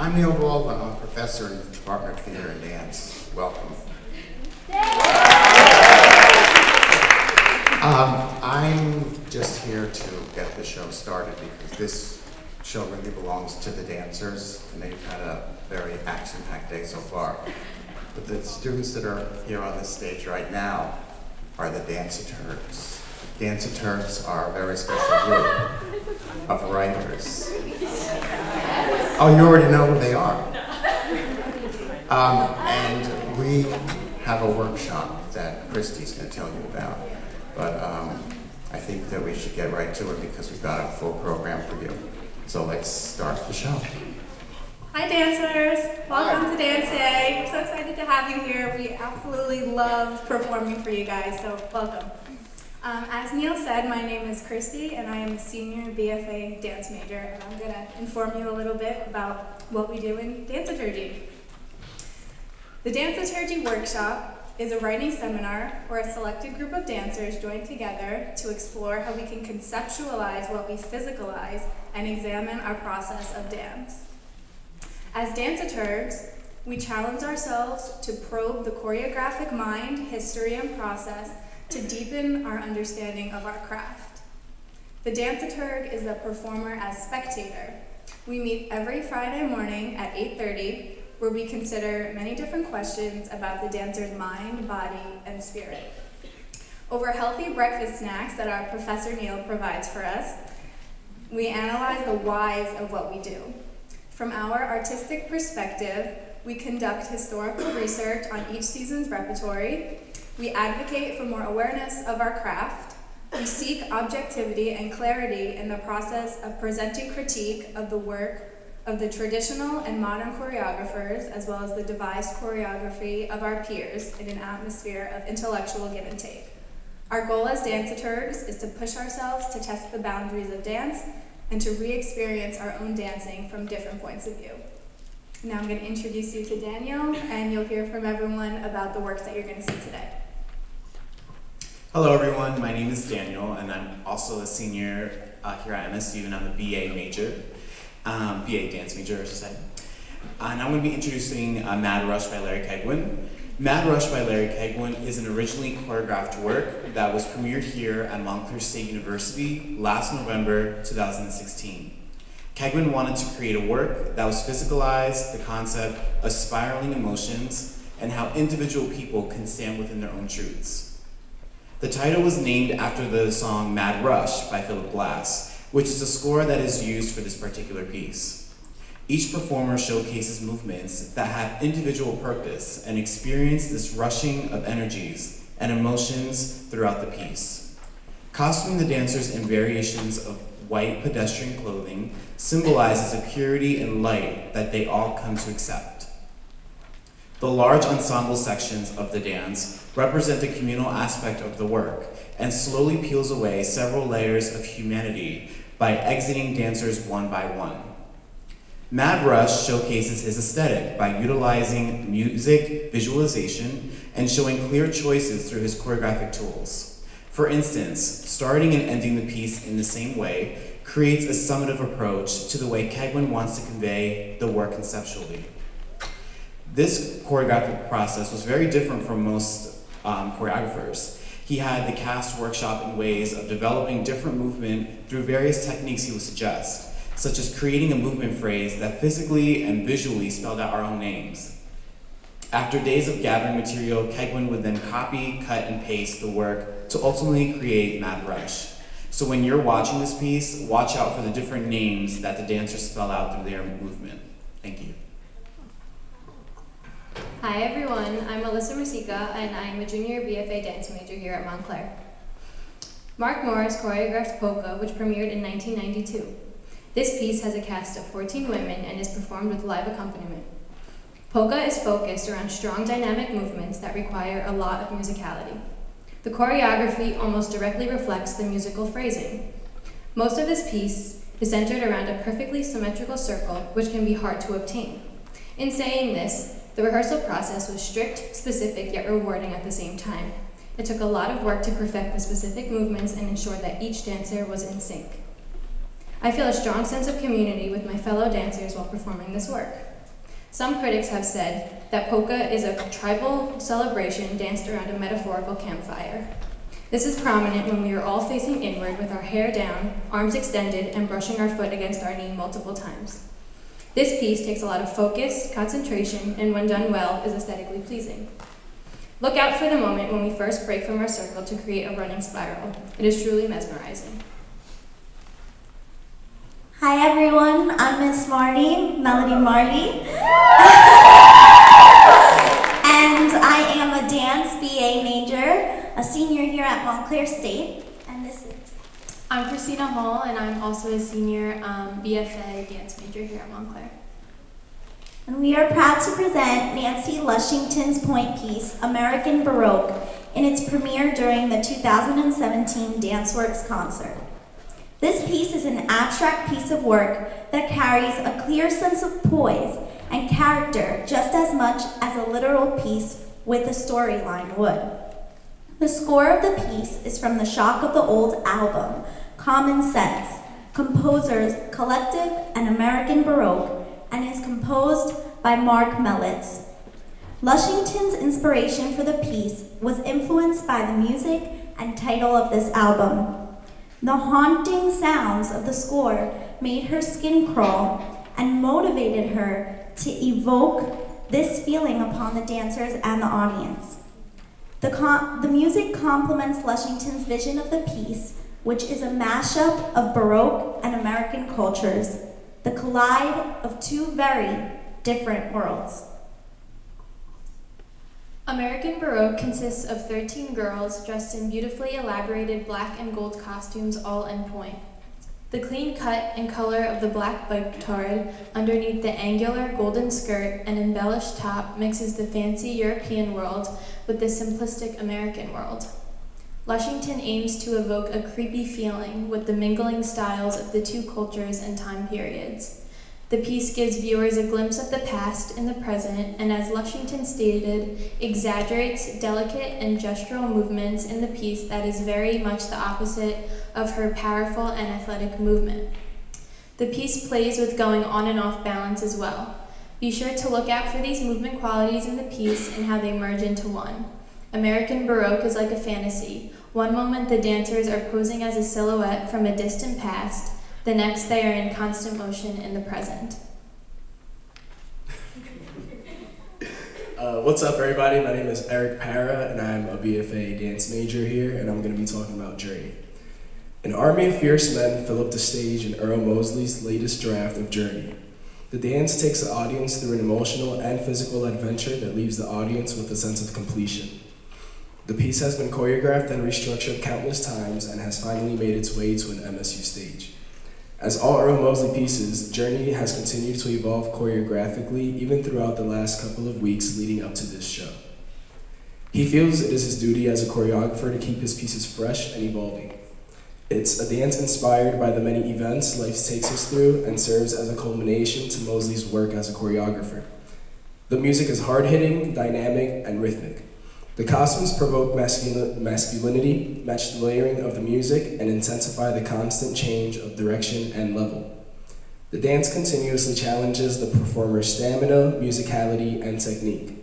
I'm Neil Baldwin. I'm a professor in the Department of Theater and Dance. Welcome. I'm just here to get the show started because this show really belongs to the dancers, and they've had a very action-packed day so far. But the students that are here on this stage right now are the DanceWorks. DanceWorks are a very special group of writers. Oh, you already know who they are. And we have a workshop that Christy's going to tell you about. But I think that we should get right to it because we've got a full program for you. So let's start the show. Hi dancers, welcome to Dance Day. We're so excited to have you here. We absolutely love performing for you guys, so welcome. As Neil said, my name is Christy and I am a senior BFA dance major, and I'm going to inform you a little bit about what we do in Dance-Liturgy. The Dance-Liturgy workshop is a writing seminar where a selected group of dancers join together to explore how we can conceptualize what we physicalize and examine our process of dance. As Dance-Liturgs, we challenge ourselves to probe the choreographic mind, history, and process to deepen our understanding of our craft. The Dance-Liturg is the performer as spectator. We meet every Friday morning at 8:30, where we consider many different questions about the dancer's mind, body, and spirit. Over healthy breakfast snacks that our Professor Neil provides for us, we analyze the whys of what we do. From our artistic perspective, we conduct historical research on each season's repertory. We advocate for more awareness of our craft. We seek objectivity and clarity in the process of presenting critique of the work of the traditional and modern choreographers, as well as the devised choreography of our peers in an atmosphere of intellectual give and take. Our goal as Dance-Liturgs is to push ourselves to test the boundaries of dance and to re-experience our own dancing from different points of view. Now I'm going to introduce you to Daniel, and you'll hear from everyone about the works that you're going to see today. Hello everyone, my name is Daniel, and I'm also a senior here at MSU, and I'm a BA major. BA dance major, I should say. And I'm going to be introducing Mad Rush by Larry Kegwin. Mad Rush by Larry Kegwin is an originally choreographed work that was premiered here at Montclair State University last November 2016. Kegwin wanted to create a work that was physicalized the concept of spiraling emotions and how individual people can stand within their own truths. The title was named after the song Mad Rush by Philip Glass, which is the score that is used for this particular piece. Each performer showcases movements that have individual purpose and experience this rushing of energies and emotions throughout the piece. Costuming the dancers in variations of white pedestrian clothing symbolizes the purity and light that they all come to accept. The large ensemble sections of the dance represent the communal aspect of the work and slowly peels away several layers of humanity by exiting dancers one by one. Mad Rush showcases his aesthetic by utilizing music, visualization, and showing clear choices through his choreographic tools. For instance, starting and ending the piece in the same way creates a summative approach to the way Kegwin wants to convey the work conceptually. This choreographic process was very different from most choreographers. He had the cast workshop in ways of developing different movement through various techniques he would suggest, such as creating a movement phrase that physically and visually spelled out our own names. After days of gathering material, Kegwin would then copy, cut, and paste the work to ultimately create Mad Rush. So when you're watching this piece, watch out for the different names that the dancers spell out through their movement. Thank you. Hi everyone, I'm Alyssa Masika and I'm a junior BFA dance major here at Montclair. Mark Morris choreographed Polka, which premiered in 1992. This piece has a cast of 14 women and is performed with live accompaniment. Polka is focused around strong dynamic movements that require a lot of musicality. The choreography almost directly reflects the musical phrasing. Most of this piece is centered around a perfectly symmetrical circle, which can be hard to obtain. In saying this, the rehearsal process was strict, specific, yet rewarding at the same time. It took a lot of work to perfect the specific movements and ensure that each dancer was in sync. I feel a strong sense of community with my fellow dancers while performing this work. Some critics have said that polka is a tribal celebration danced around a metaphorical campfire. This is prominent when we are all facing inward with our hair down, arms extended, and brushing our foot against our knee multiple times. This piece takes a lot of focus, concentration, and when done well, is aesthetically pleasing. Look out for the moment when we first break from our circle to create a running spiral. It is truly mesmerizing. Hi everyone, I'm Miss Marty, Melody Marty. And I am a dance BA major, a senior here at Montclair State. And this is... I'm Christina Hall, and I'm also a senior BFA dance major here at Montclair. And we are proud to present Nancy Lushington's point piece, American Baroque, in its premiere during the 2017 DanceWorks concert. This piece is an abstract piece of work that carries a clear sense of poise and character just as much as a literal piece with a storyline would. The score of the piece is from the Shock of the Old album, Common Sense, Composers Collective and American Baroque, and is composed by Mark Mellitz. Lushington's inspiration for the piece was influenced by the music and title of this album. The haunting sounds of the score made her skin crawl and motivated her to evoke this feeling upon the dancers and the audience. The music complements Lushington's vision of the piece, which is a mashup of Baroque and American cultures, the collide of two very different worlds. American Baroque consists of 13 girls dressed in beautifully elaborated black and gold costumes, all in point. The clean cut and color of the black leotard underneath the angular golden skirt and embellished top mixes the fancy European world with the simplistic American world. Lushington aims to evoke a creepy feeling with the mingling styles of the two cultures and time periods. The piece gives viewers a glimpse of the past and the present, and as Lushington stated, exaggerates delicate and gestural movements in the piece that is very much the opposite of her powerful and athletic movement. The piece plays with going on and off balance as well. Be sure to look out for these movement qualities in the piece and how they merge into one. American Baroque is like a fantasy. One moment the dancers are posing as a silhouette from a distant past, the next they are in constant motion in the present. What's up everybody, my name is Eric Para and I'm a BFA dance major here and I'm going to be talking about Journey. An army of fierce men fill up the stage in Earl Mosley's latest draft of Journey. The dance takes the audience through an emotional and physical adventure that leaves the audience with a sense of completion. The piece has been choreographed and restructured countless times and has finally made its way to an MSU stage. As all Earl Mosley pieces, Journey has continued to evolve choreographically even throughout the last couple of weeks leading up to this show. He feels it is his duty as a choreographer to keep his pieces fresh and evolving. It's a dance inspired by the many events life takes us through and serves as a culmination to Mosley's work as a choreographer. The music is hard-hitting, dynamic, and rhythmic. The costumes provoke masculinity, match the layering of the music, and intensify the constant change of direction and level. The dance continuously challenges the performer's stamina, musicality, and technique.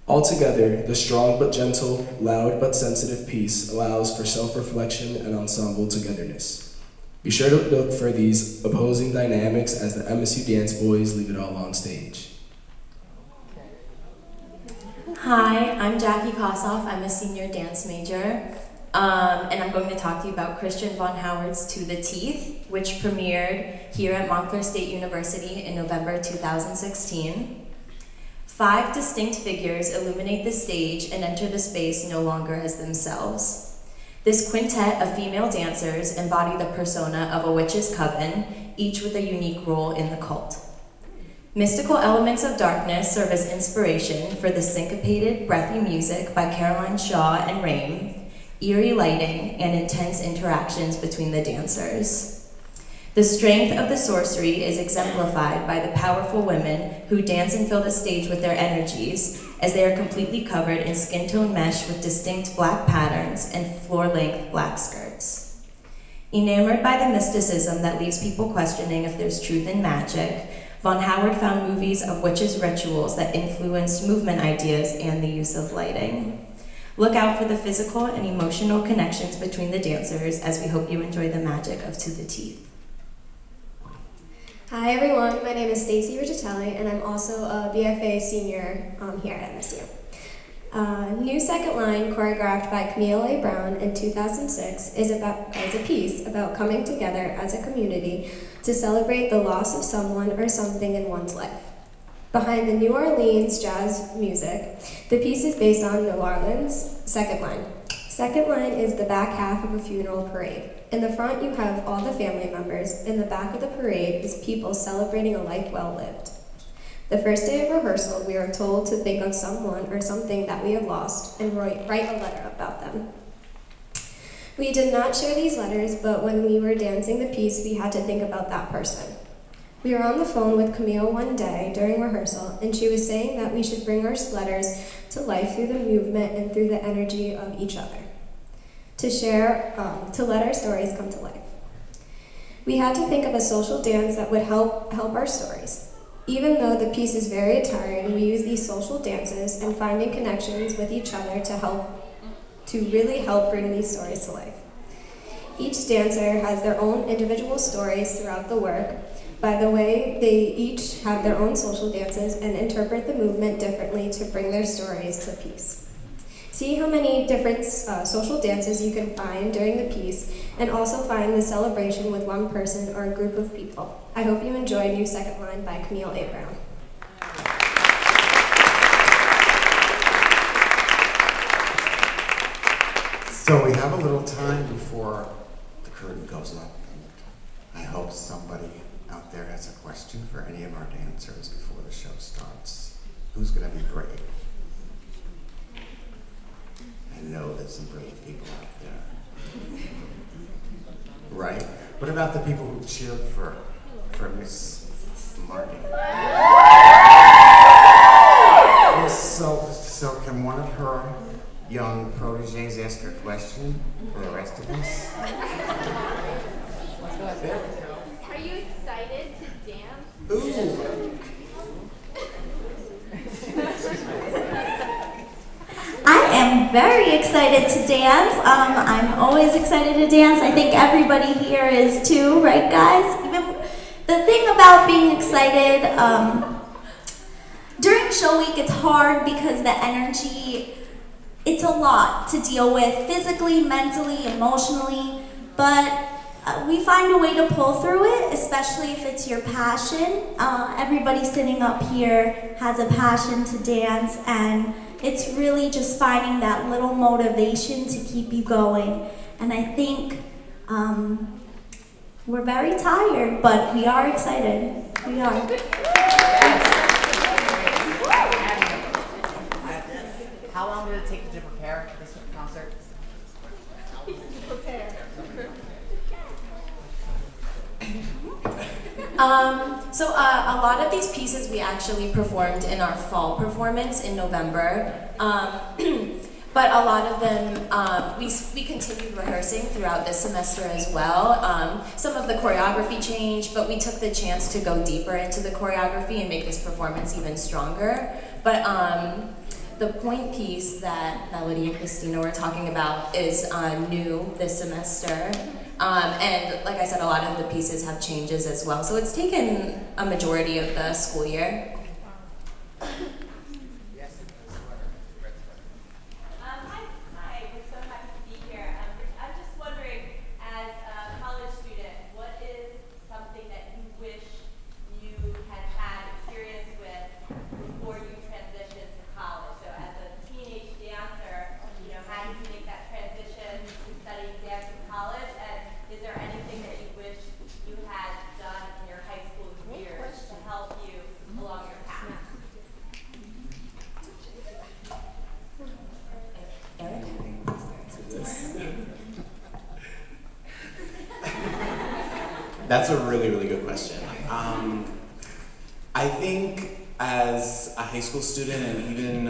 Altogether, the strong but gentle, loud but sensitive piece allows for self-reflection and ensemble togetherness. Be sure to look for these opposing dynamics as the MSU Dance Boys leave it all on stage. Hi, I'm Jackie Kossoff. I'm a senior dance major, and I'm going to talk to you about Christian von Howard's To the Teeth, which premiered here at Montclair State University in November 2016. 5 distinct figures illuminate the stage and enter the space no longer as themselves. This quintet of female dancers embody the persona of a witch's coven, each with a unique role in the cult. Mystical elements of darkness serve as inspiration for the syncopated, breathy music by Caroline Shaw and Rame, eerie lighting, and intense interactions between the dancers. The strength of the sorcery is exemplified by the powerful women who dance and fill the stage with their energies, as they are completely covered in skin tone mesh with distinct black patterns and floor-length black skirts. Enamored by the mysticism that leaves people questioning if there's truth in magic, Von Howard found movies of witches' rituals that influenced movement ideas and the use of lighting. Look out for the physical and emotional connections between the dancers as we hope you enjoy the magic of To the Teeth. Hi everyone, my name is Stacy Riccitelli and I'm also a BFA senior here at MSU. New Second Line, choreographed by Camille A. Brown in 2006, is a piece about coming together as a community to celebrate the loss of someone or something in one's life. Behind the New Orleans jazz music, the piece is based on New Orleans' Second Line. Second Line is the back half of a funeral parade. In the front, you have all the family members. In the back of the parade is people celebrating a life well lived. The first day of rehearsal, we are told to think of someone or something that we have lost and write a letter about them. We did not share these letters, but when we were dancing the piece, we had to think about that person. We were on the phone with Camille one day during rehearsal, and she was saying that we should bring our letters to life through the movement and through the energy of each other, to let our stories come to life. We had to think of a social dance that would help our stories. Even though the piece is very tiring, we use these social dances and finding connections with each other to really help bring these stories to life. Each dancer has their own individual stories throughout the work. By the way, they each have their own social dances and interpret the movement differently to bring their stories to the piece. See how many different social dances you can find during the piece, and also find the celebration with one person or a group of people. I hope you enjoy New Second Line by Camille A. Brown. So we have a little time before the curtain goes up. I hope somebody out there has a question for any of our dancers before the show starts. Who's going to be brave? I know there's some brave people out there. Right? What about the people who cheered for Miss Martin? So can one of her young proteges ask her question for the rest of us? Are you excited to dance? Ooh. I am very excited to dance. I'm always excited to dance. I think everybody here is too, right guys? Even the thing about being excited, during show week it's hard because the energy, it's a lot to deal with physically, mentally, emotionally, but we find a way to pull through it, especially if it's your passion. Everybody sitting up here has a passion to dance, and it's really just finding that little motivation to keep you going. And I think we're very tired, but we are excited. We are. How long did it take you to prepare for this concert? So a lot of these pieces we actually performed in our fall performance in November, but a lot of them we continued rehearsing throughout this semester as well. Some of the choreography changed, but we took the chance to go deeper into the choreography and make this performance even stronger. But the point piece that Melody and Christina were talking about is new this semester. And like I said, a lot of the pieces have changes as well. So it's taken a majority of the school year. Hi, we're so happy to be here. I'm just wondering, as a college student, what is something that you wish you had experience with before you transitioned to college? So as a teenage dancer, how did you make that transition to studying dance in college? And is there anything that you wish you had done in your high school years to help you along your path? That's a really, really good question. I think as a high school student and even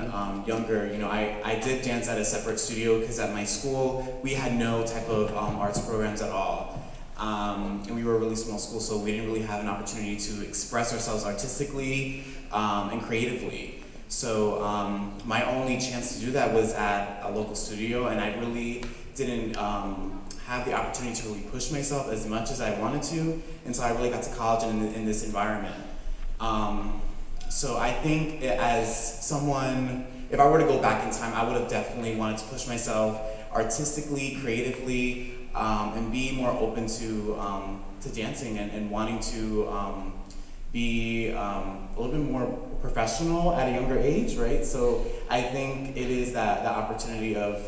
younger, I did dance at a separate studio because at my school we had no type of arts programs at all. and we were a really small school, so we didn't really have an opportunity to express ourselves artistically and creatively. So my only chance to do that was at a local studio, and I really didn't have the opportunity to really push myself as much as I wanted to until I really got to college and in this environment. So I think as someone, if I were to go back in time, I would have definitely wanted to push myself artistically, creatively, and be more open to dancing and wanting to be a little bit more professional at a younger age, right? So I think it is that opportunity of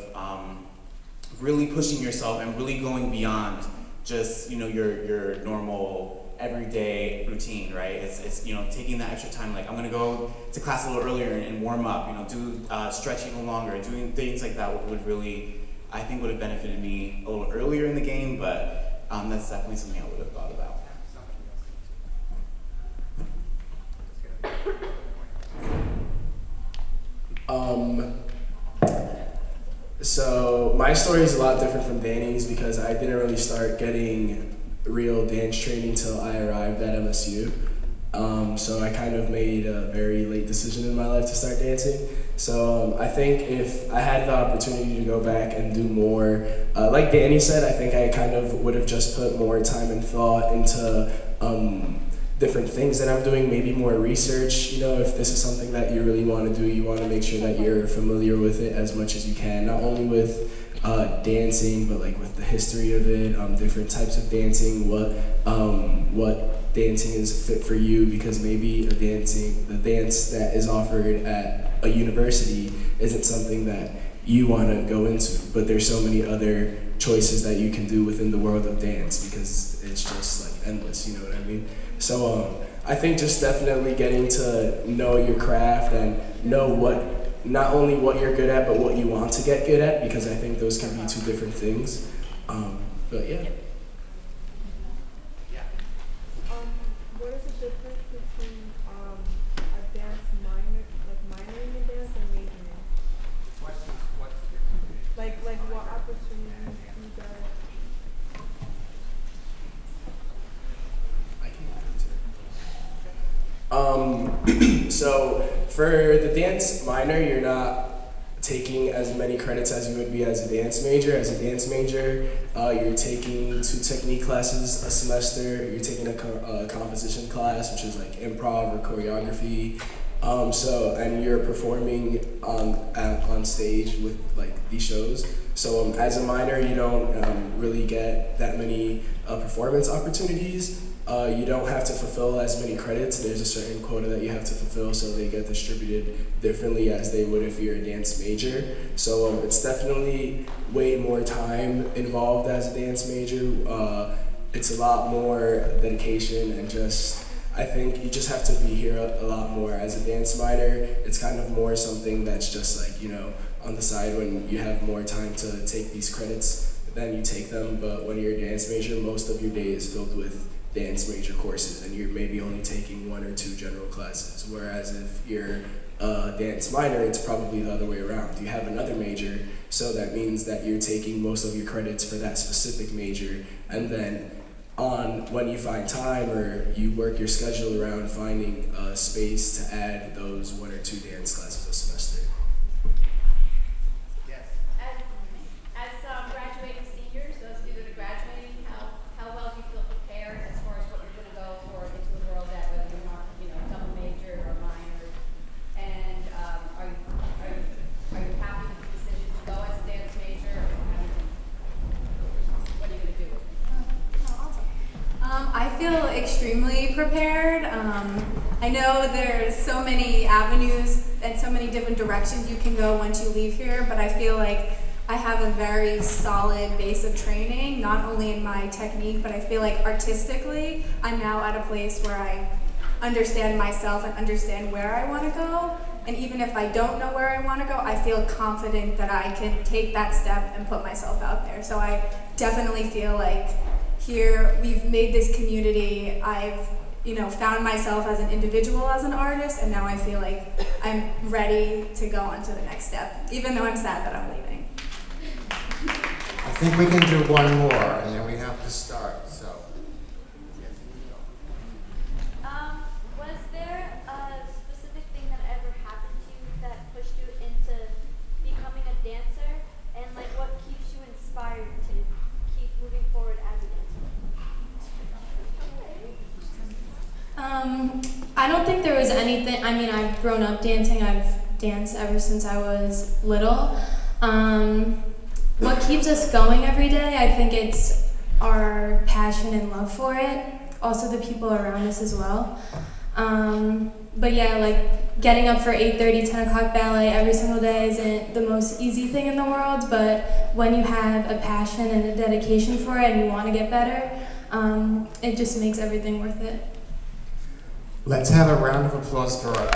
really pushing yourself and really going beyond just your normal everyday routine, right? It's taking that extra time, like I'm gonna go to class a little earlier and warm up, do stretch even longer, doing things like that would really, I think, would have benefited me a little earlier in the game, but that's definitely something I would have thought about. So my story is a lot different from Danny's because I didn't really start getting real dance training till I arrived at MSU. So I kind of made a very late decision in my life to start dancing. So I think if I had the opportunity to go back and do more, like Danny said, I think I kind of would have just put more time and thought into different things that I'm doing, maybe more research. If this is something that you really want to do, you want to make sure that you're familiar with it as much as you can, not only with dancing, but like with the history of it, different types of dancing, what dancing is fit for you, because maybe the dance that is offered at a university isn't something that you want to go into, but there's so many other choices that you can do within the world of dance because it's just like endless, you know what I mean? So I think just definitely getting to know your craft and know not only what you're good at, but what you want to get good at, because I think those can be two different things. But yeah. What is the difference between a dance minoring in dance and majoring? What's the difference? Like what opportunities do you get? So for the dance minor, you're not taking as many credits as you would be as a dance major. As a dance major, you're taking 2 technique classes a semester. You're taking a composition class, which is like improv or choreography. And you're performing on stage with like these shows. So as a minor, you don't really get that many performance opportunities. You don't have to fulfill as many credits. There's a certain quota that you have to fulfill, so they get distributed differently as they would if you're a dance major. So it's definitely way more time involved as a dance major. It's a lot more dedication and I think you just have to be here a lot more. As a dance minor, it's kind of more something that's just like, on the side when you have more time to take these credits, then you take them. But when you're a dance major, most of your day is filled with dance major courses, and you're maybe only taking 1 or 2 general classes. Whereas if you're a dance minor, it's probably the other way around. You have another major, so that means that you're taking most of your credits for that specific major, and then when you find time or you work your schedule around finding a space to add those 1 or 2 dance classes a semester. Yes. As graduating seniors, those of you that are graduating, how well do you feel prepared as far as what you're going to go for into the world at, whether you're not, double major or minor? And are you happy with the decision to go as a dance major, or what are you going to do with it? I feel extremely prepared. I know there's so many avenues and so many different directions you can go once you leave here, but I feel like I have a very solid base of training, not only in my technique, but I feel like artistically, I'm now at a place where I understand myself and understand where I want to go. And even if I don't know where I want to go, I feel confident that I can take that step and put myself out there. So I definitely feel like here we've made this community. I've found myself as an individual, as an artist, and now I feel like I'm ready to go on to the next step, even though I'm sad that I'm leaving. I think we can do one more, and then we have to start. So I don't think there was anything, I mean, I've grown up dancing. I've danced ever since I was little. What keeps us going every day, I think it's our passion and love for it. Also the people around us as well. But yeah, like getting up for 8:30, 10 o'clock ballet every single day isn't the most easy thing in the world, but when you have a passion and a dedication for it and you want to get better, it just makes everything worth it. Let's have a round of applause for our